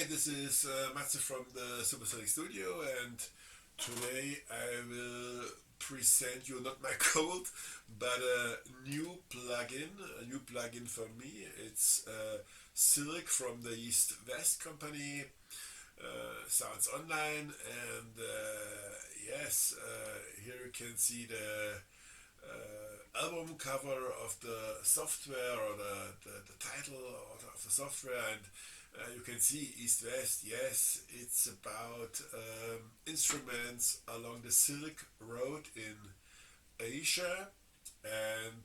This is Matze from the Supersonic Studio, and today I will present you not my code, but a new plugin for me. It's Silk from the EastWest company, Soundsonline, and yes, here you can see the album cover of the software, or the title of the software, and you can see EastWest. Yes, it's about instruments along the Silk Road in Asia, and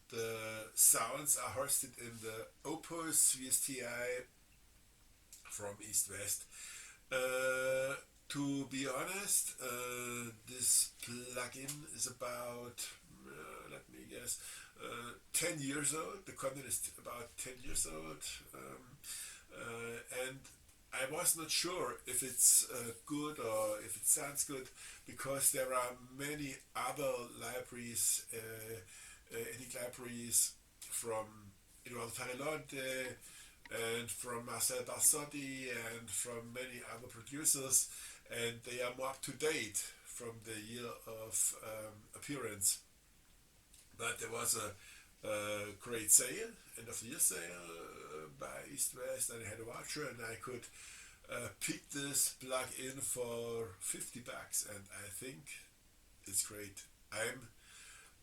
the sounds are hosted in the Opus VSTI from EastWest. To be honest, this plugin is about, let me guess, 10 years old. The content is about 10 years old, and I was not sure if it's good or if it sounds good, because there are many other libraries, ethnic libraries from Eduardo Farilonte and from Marcel Barsotti and from many other producers, and they are more up to date from the year of appearance. But there was a great sale, end of the year sale by EastWest, and I had a voucher and I could pick this plug-in for $50, and I think it's great. I'm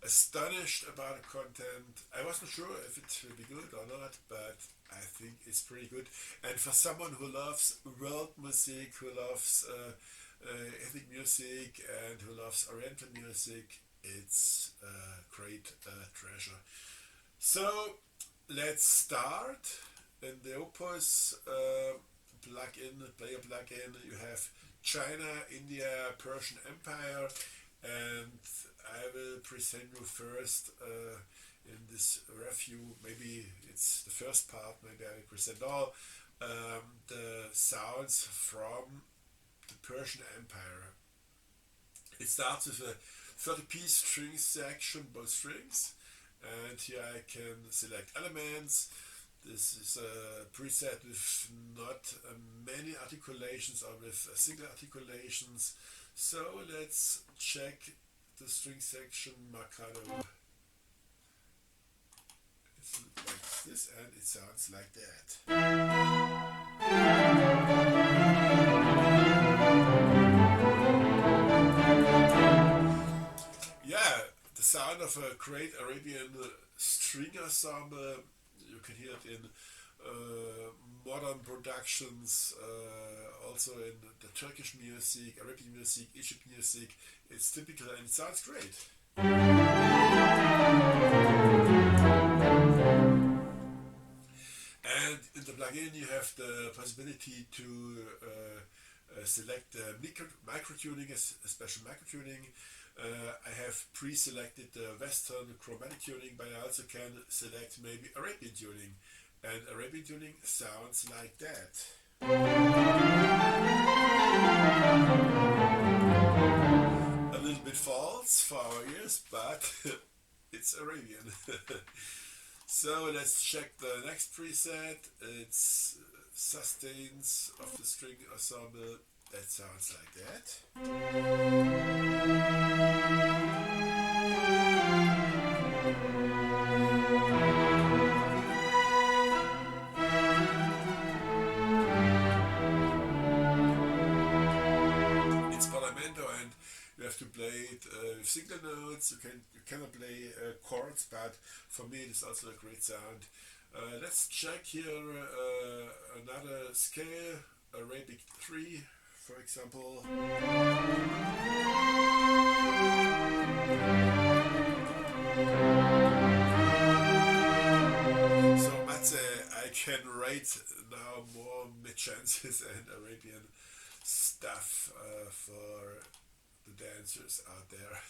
astonished about the content. I wasn't sure if it will be good or not, but I think it's pretty good. And for someone who loves world music, who loves ethnic music, and who loves Oriental music, it's a great treasure. So let's start. In the Opus player plugin, you have China, India, Persian Empire, and I will present you first in this review. Maybe it's the first part, maybe I will present all the sounds from the Persian Empire. It starts with a 30-piece string section, both strings, and here I can select elements. This is a preset with not many articulations, or with single articulations. So let's check the string section. Marcado. It's like this, and it sounds like that. Yeah, the sound of a great Arabian string ensemble. You can hear it in modern productions, also in the Turkish music, Arabic music, Egypt music. It's typical and it sounds great. And in the plugin you have the possibility to select the micro-tuning, a special micro-tuning. I have pre-selected the Western chromatic tuning, but I also can select maybe Arabian tuning, and Arabian tuning sounds like that. A little bit false for our ears, but it's Arabian. So let's check the next preset. It's sustains of the string ensemble. That sounds like that. It's Parlamento, and you have to play it with single notes. You cannot play chords, but for me it is also a great sound. Let's check here another scale, Arabic 3. For example, so Matze, I can rate now more mid-chances and Arabian stuff for the dancers out there.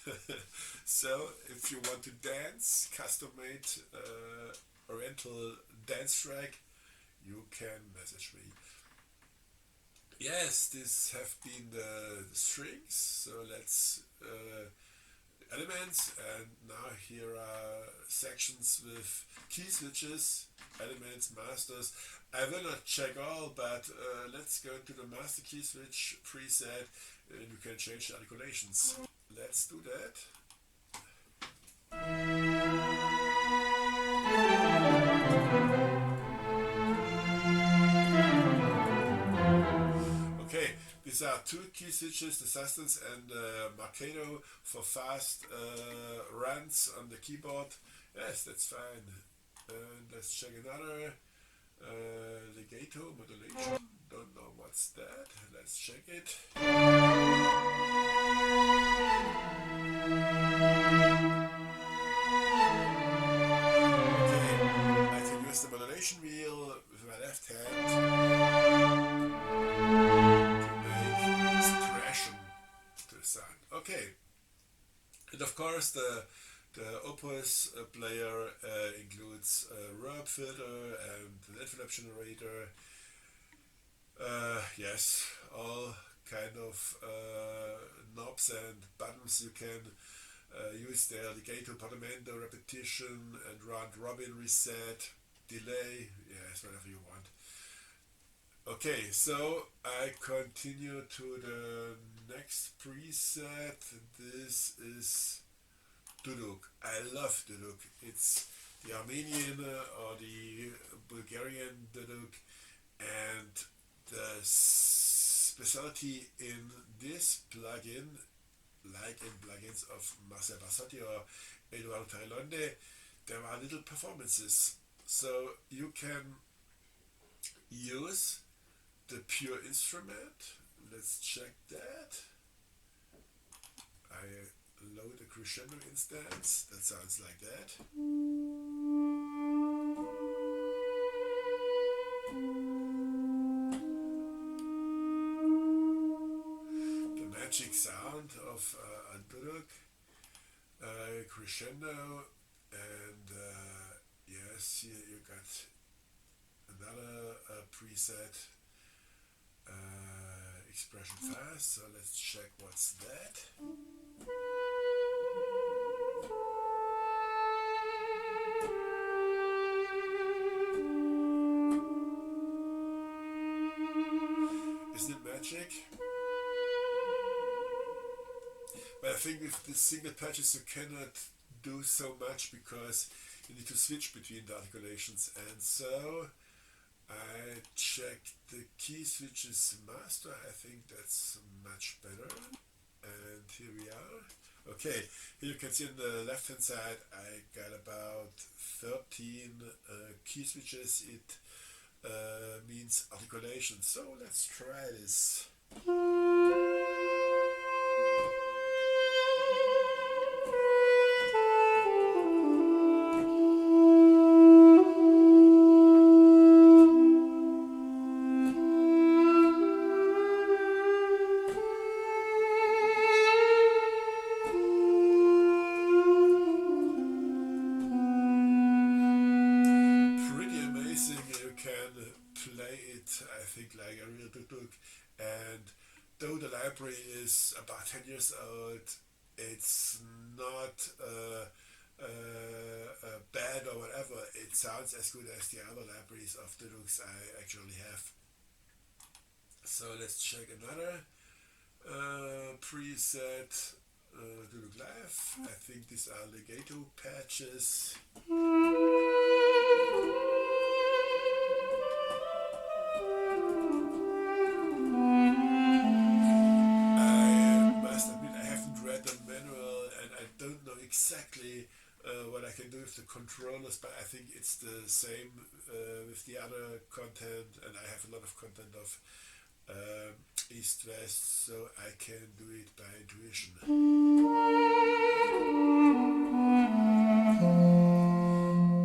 So if you want to dance, custom-made Oriental dance track, you can message me. Yes, these have been the strings, so let's elements, and now here are sections with key switches, elements, masters. I will not check all, but let's go into the master key switch preset, and you can change the articulations. Let's do that. Okay, these are two key switches, the sustain and the Marcado for fast runs on the keyboard. Yes, that's fine. And let's check another legato modulation. Don't know what's that. Let's check it. Okay, I can use the modulation wheel with my left hand to make expression to the sound. Okay, and of course the Opus player includes a reverb filter and an envelope generator. Yes, all kind of knobs and buttons you can use there. Legato, portamento, repetition, and round robin, reset, delay. Yes, whatever you want. Okay, so I continue to the next preset. This is duduk. I love duduk. It's the Armenian or the Bulgarian duduk, and the specialty in this plugin, like in plugins of Marcel Bassotti or Eduardo Tailonde, there are little performances. So you can use the pure instrument. Let's check that. I load a crescendo instance that sounds like that. The magic sound of a duduk, crescendo, and yes, here you got another preset, expression fast. So let's check what's that. Isn't it magic? But I think with the single patches you cannot do so much because you need to switch between the articulations, and so I checked the key switches master. I think that's much better, and here we are. Okay, here you can see on the left hand side I got about 13 key switches. It means articulation. So let's try this. Like a real duduk, and though the library is about 10 years old, it's not bad or whatever. It sounds as good as the other libraries of duduks I actually have. So let's check another preset, duduk live. I think these are legato patches. Exactly what I can do with the controllers, but I think it's the same with the other content, and I have a lot of content of EastWest, so I can do it by intuition.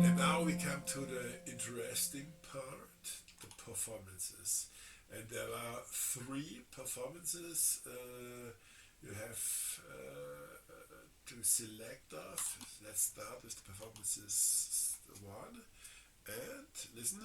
And now we come to the interesting part, the performances. And there are 3 performances you have to select off. Let's start with the performances 1, and listen.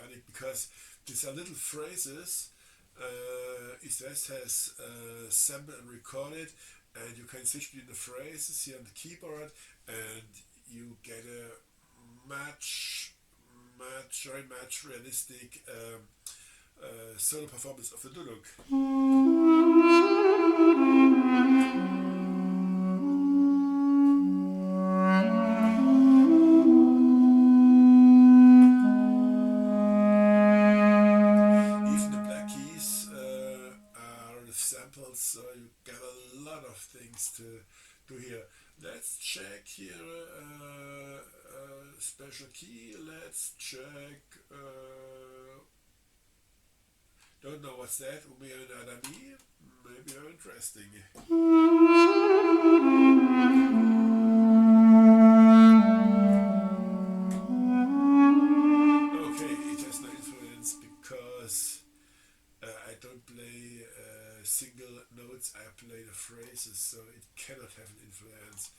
harmonic, because these are little phrases. EastWest has sampled and recorded, and you can switch between the phrases here on the keyboard, and you get a very much realistic solo performance of the duduk. Even the black keys are samples, so you get a lot of things to do here. Let's check here special key. Let's check. Don't know what's that. Umi and Adami. Maybe very interesting. Okay, it has no influence because I don't play single notes. I play the phrases, so it cannot have an influence.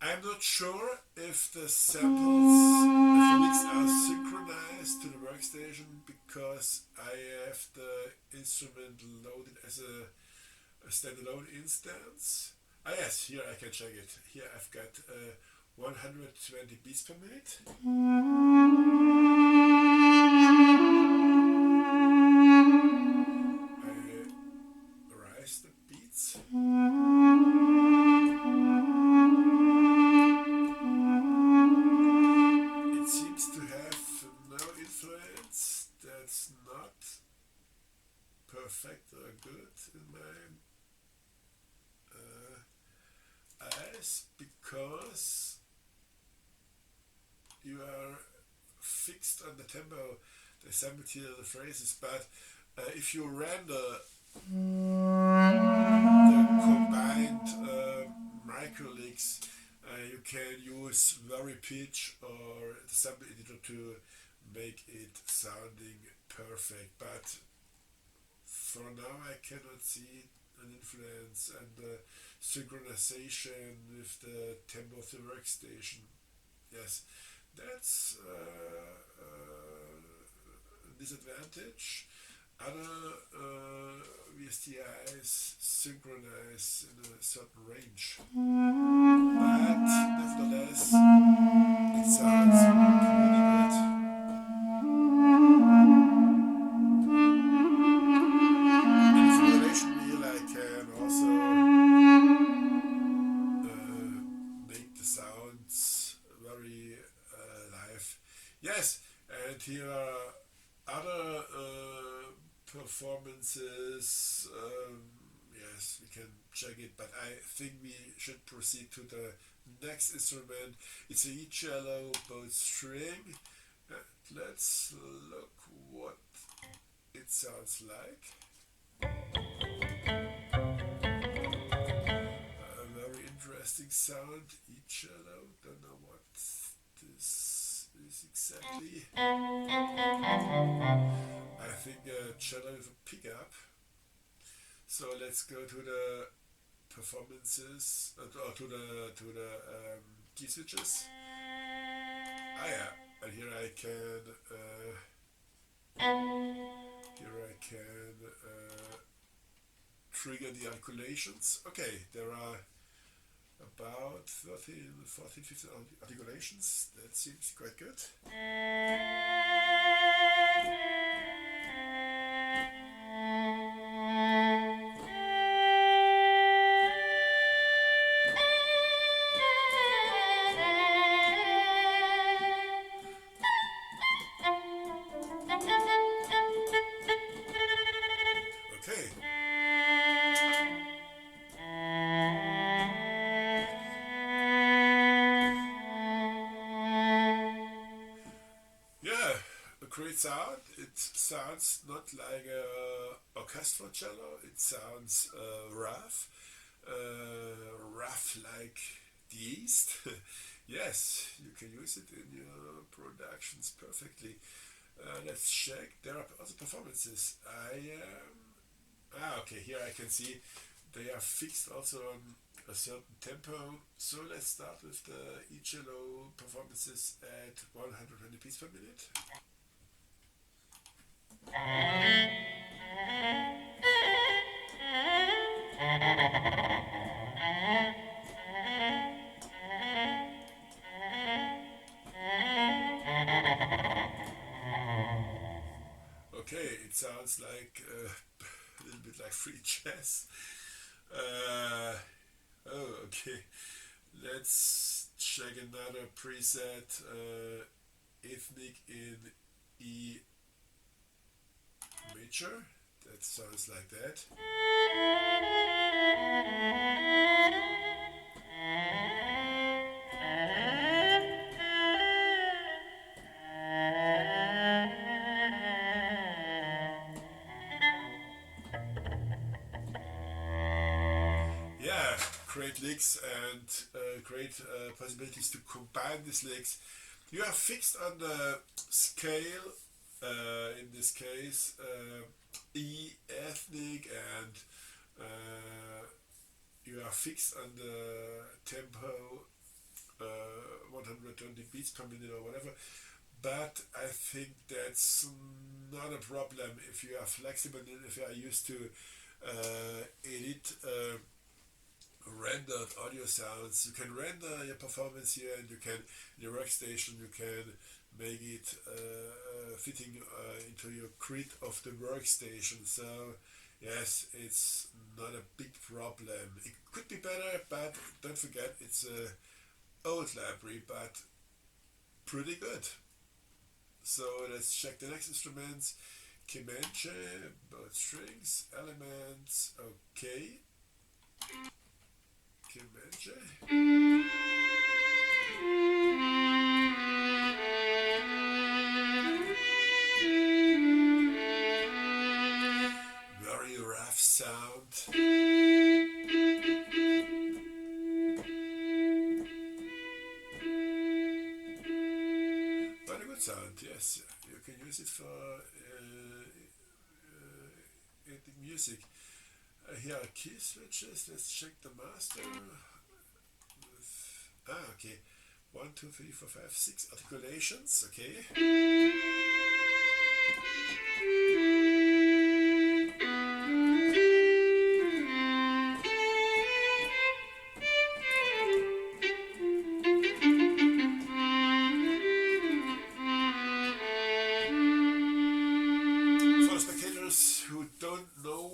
I'm not sure if the samples, if the licks are synchronized to the workstation, because I have the instrument loaded as a standalone instance. Ah yes, here I can check it. Here I've got 120 beats per minute. I rise the beats. It seems to have no influence. That's not perfect or good in my eyes, because you are fixed on the tempo, the sample here, the phrases, but if you render the combined micro licks, you can use vary pitch or the sample editor to make it sounding perfect, but for now I cannot see an influence, and the synchronization with the tempo of the workstation, yes, that's a disadvantage. Other VSTIs synchronize in a certain range, but nevertheless it sounds pretty good. And for the relation wheel I can also make the sounds very live. Yes, and here are other performances. Yes, we can check it, but I think we should proceed to the next instrument. It's a cello, both string. Let's look what it sounds like. A very interesting sound, cello. Don't know what this is exactly. I think a cello with a pickup. So let's go to the performances, or to the key switches. Ah yeah, and here I can trigger the articulations. Okay, there are about 13, 14, 15 articulations. That seems quite good. Okay. Yeah, a great sound. It sounds not like a orchestral cello. It sounds rough like the East. Yes, you can use it in your productions perfectly. Let's check. There are other performances. Okay, here I can see they are fixed also on a certain tempo. So let's start with the cello performances at 120 beats per minute. Okay, it sounds like a little bit like free jazz. Uh, oh, okay. Let's check another preset. Ethnic in E major. That sounds like that. Yeah, great licks and great possibilities to combine these licks. You are fixed on the scale, in this case, E ethnic, and you are fixed on the tempo, 120 beats per minute or whatever. But I think that's not a problem if you are flexible and if you are used to edit rendered audio sounds. You can render your performance here, and you can, in your workstation, you can make it fitting into your grid of the workstation. So yes, it's not a big problem. It could be better, but don't forget it's a old library, but pretty good. So let's check the next instruments. Kimche, both strings, elements, okay. Kimche. Very rough sound. Very good sound, yes. You can use it for editing music. Here are key switches. Let's check the master. Okay. 1, 2, 3, 4, 5, 6 articulations. Okay. For spectators who don't know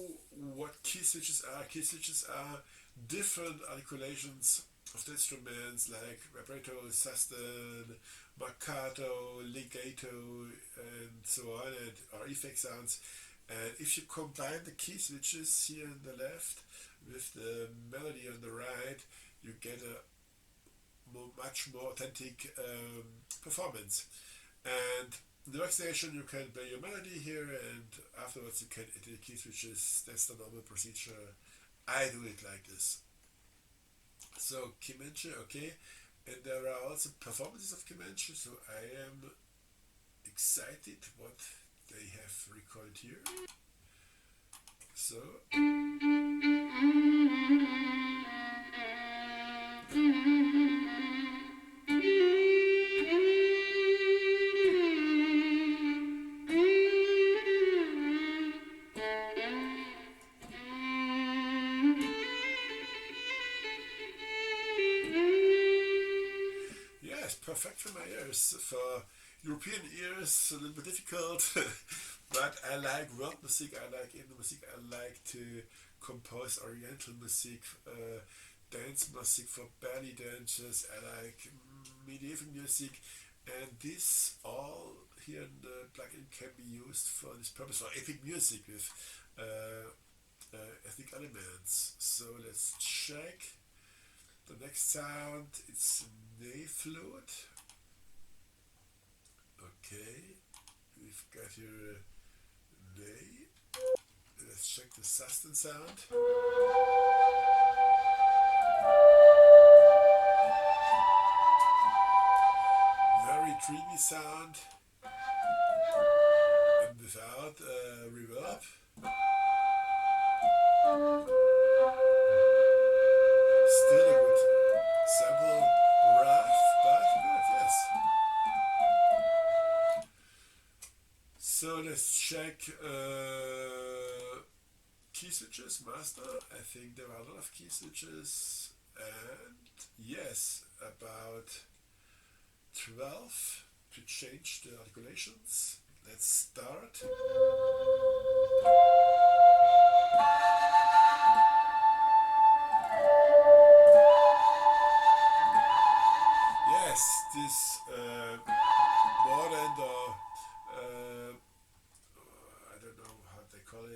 what key switches are different articulations of the instruments like vibrato, sustain, marcato, legato, and so on, or effect sounds. And if you combine the key switches here on the left with the melody on the right, you get a much more authentic performance. And in the workstation you can play your melody here, and afterwards you can edit the key switches. That's the normal procedure. I do it like this. So Kimche, okay, and there are also performances of Kimche, so I am excited what they have recorded here. So yes, perfect for my ears. For European ears, a little bit difficult, but I like world music, I like Indian music, I like to compose Oriental music, dance music for belly dancers, I like medieval music, and this all here in the plugin can be used for this purpose, for epic music with ethnic elements. So let's check the next sound. It's ney flute. Okay, we've got here a ney. Let's check the sustain sound. Very dreamy sound and without reverb. Still a good sample, rough, but good, yes. So let's check key switches, master. I think there are a lot of key switches, and yes, about 12 to change the articulations. Let's start.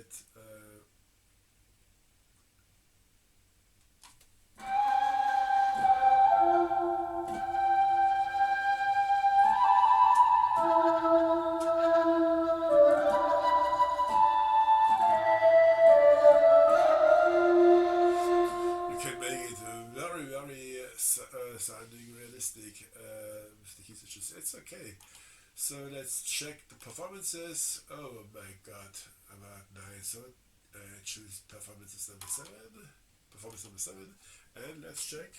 it. You can make it very, very sounding realistic with the key switches. It's okay. So let's check the performances. Oh my god, about 9. So choose performances number 7, performance number 7, and let's check.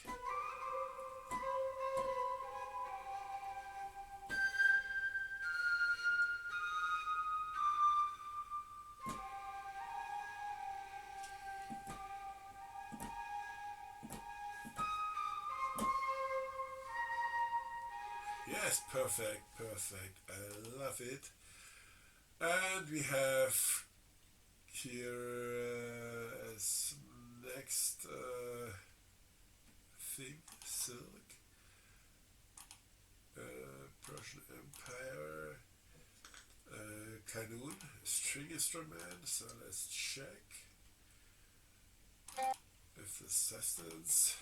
Yes, perfect, perfect. I love it. And we have here as next thing, silk, Persian Empire, Kanun, string instrument. So let's check if the substance.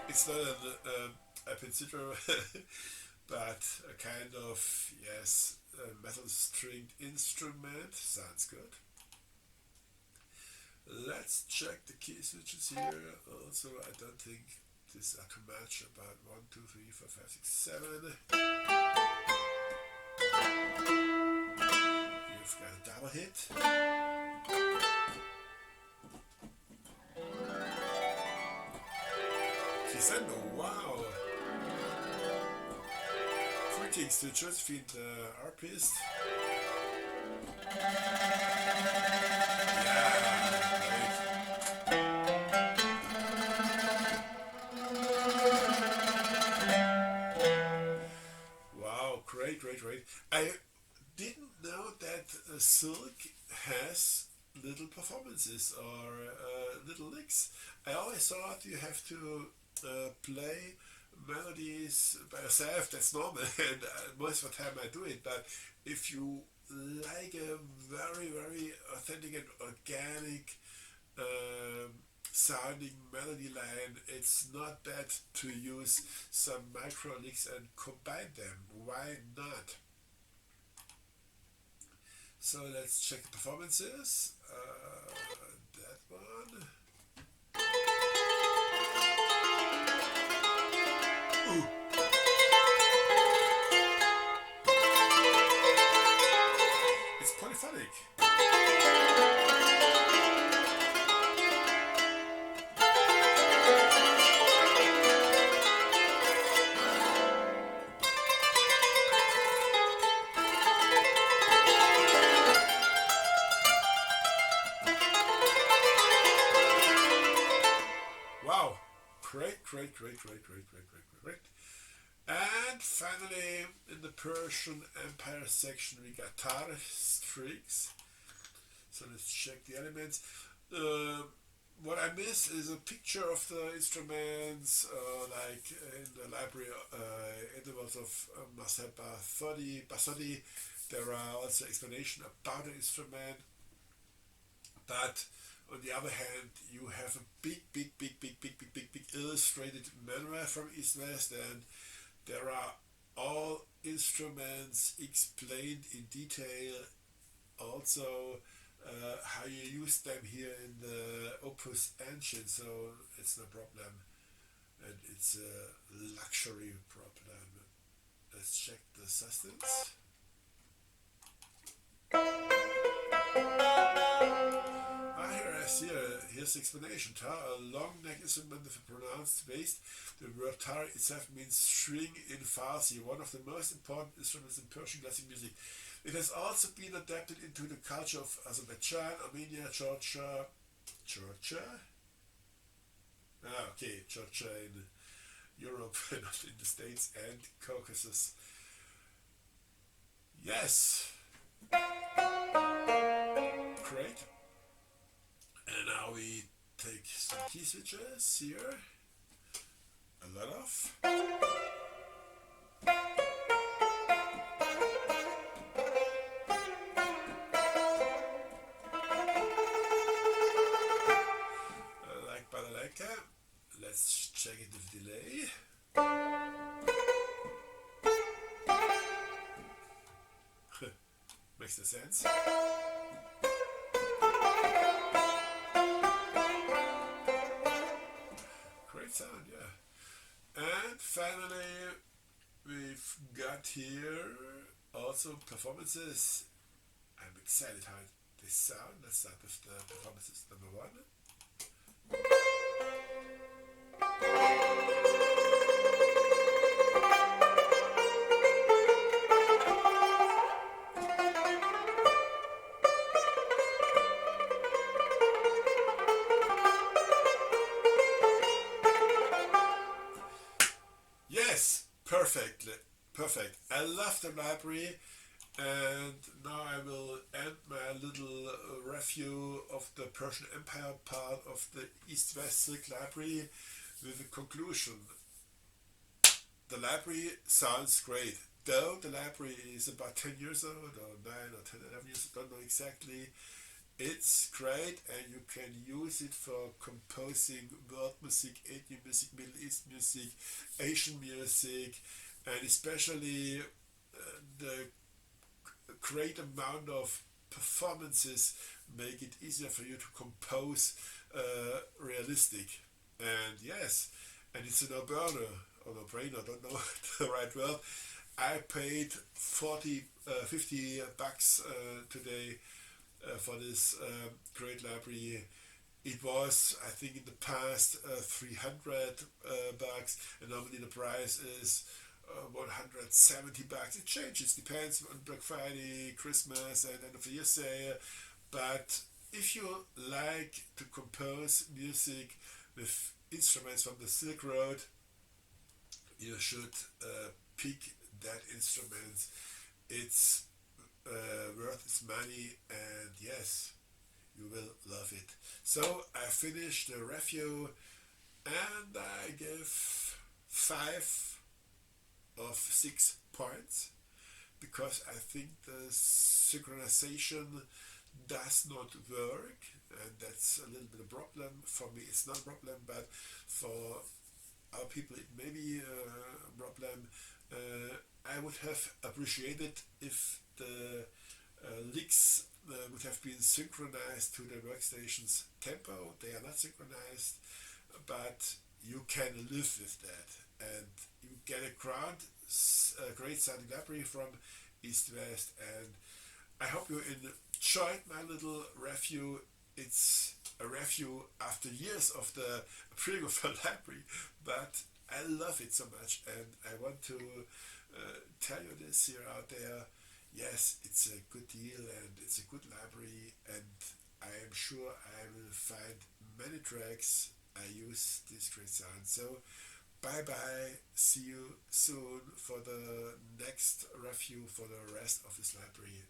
It's not a consider, but a kind of, yes, metal stringed instrument. Sounds good. Let's check the key switches here. Also, I don't think this I can match about 1, 2, 3, 4, 5, 6, 7. You've got a double hit. Crescendo, wow! 3 key switches feed the arpist. Wow, great, great, great. I didn't know that Silk has little performances or little licks. I always thought you have to play melodies by yourself. That's normal, and most of the time I do it. But if you like a very, very authentic and organic sounding melody line, it's not bad to use some micro licks and combine them. Why not? So let's check the performances. That one. Ooh. It's polyphonic. Wow, great, great, great, great, great, great, great, great, great. And finally, in the Persian Empire section, we got tar strings. So let's check the elements. What I miss is a picture of the instruments, like in the library, intervals of Bassodi. There are also explanations about the instrument, but on the other hand, you have a big illustrated manual from EastWest, and there are all instruments explained in detail. Also, how you use them here in the Opus engine, so it's no problem, and it's a luxury problem. Let's check the substance. Here's the explanation. Tar, a long neck instrument with a pronounced bass. The word tar itself means string in Farsi, one of the most important instruments in Persian classical music. It has also been adapted into the culture of Azerbaijan, Armenia, Georgia. Georgia in Europe, not in the States, and Caucasus. Yes. Great. And now we take some key switches here, a lot of. Like balalaika. Let's check it with delay. Makes no sense. Great sound, yeah. And finally, we've got here also performances. I'm excited how they sound. Let's start with the performances number 1. Yes, perfect. I love the library, and now I will end my little review of the Persian Empire part of the EastWest library with a conclusion. The library sounds great, though the library is about 10 years old, or 9 or 10, 11 years, I don't know exactly. It's great, and you can use it for composing world music, Indian music, Middle East music, Asian music, and especially the great amount of performances make it easier for you to compose realistic. And yes, and it's a no-burner or no-brainer, I don't know the right word. I paid 50 bucks today for this great library. It was, I think, in the past 300 bucks, and normally the price is 170 bucks. It changes, depends on Black Friday, Christmas, and end of the year sale. But if you like to compose music with instruments from the Silk Road, you should pick that instrument. It's worth its money, and yes, you will love it. So I finished the review, and I give 5 of 6 points, because I think the synchronization does not work, and that's a little bit of a problem. For me it's not a problem, but for other people it may be a problem. I would have appreciated if the licks would have been synchronized to the workstation's tempo. They are not synchronized, but you can live with that, and you get a great sounding library from EastWest. And I hope you enjoyed my little review. It's a review after years of the appearing of the library, but I love it so much, and I want to tell you this here out there. Yes, it's a good deal, and it's a good library, and I am sure I will find many tracks I use this great sound. So bye bye, see you soon for the next review for the rest of this library.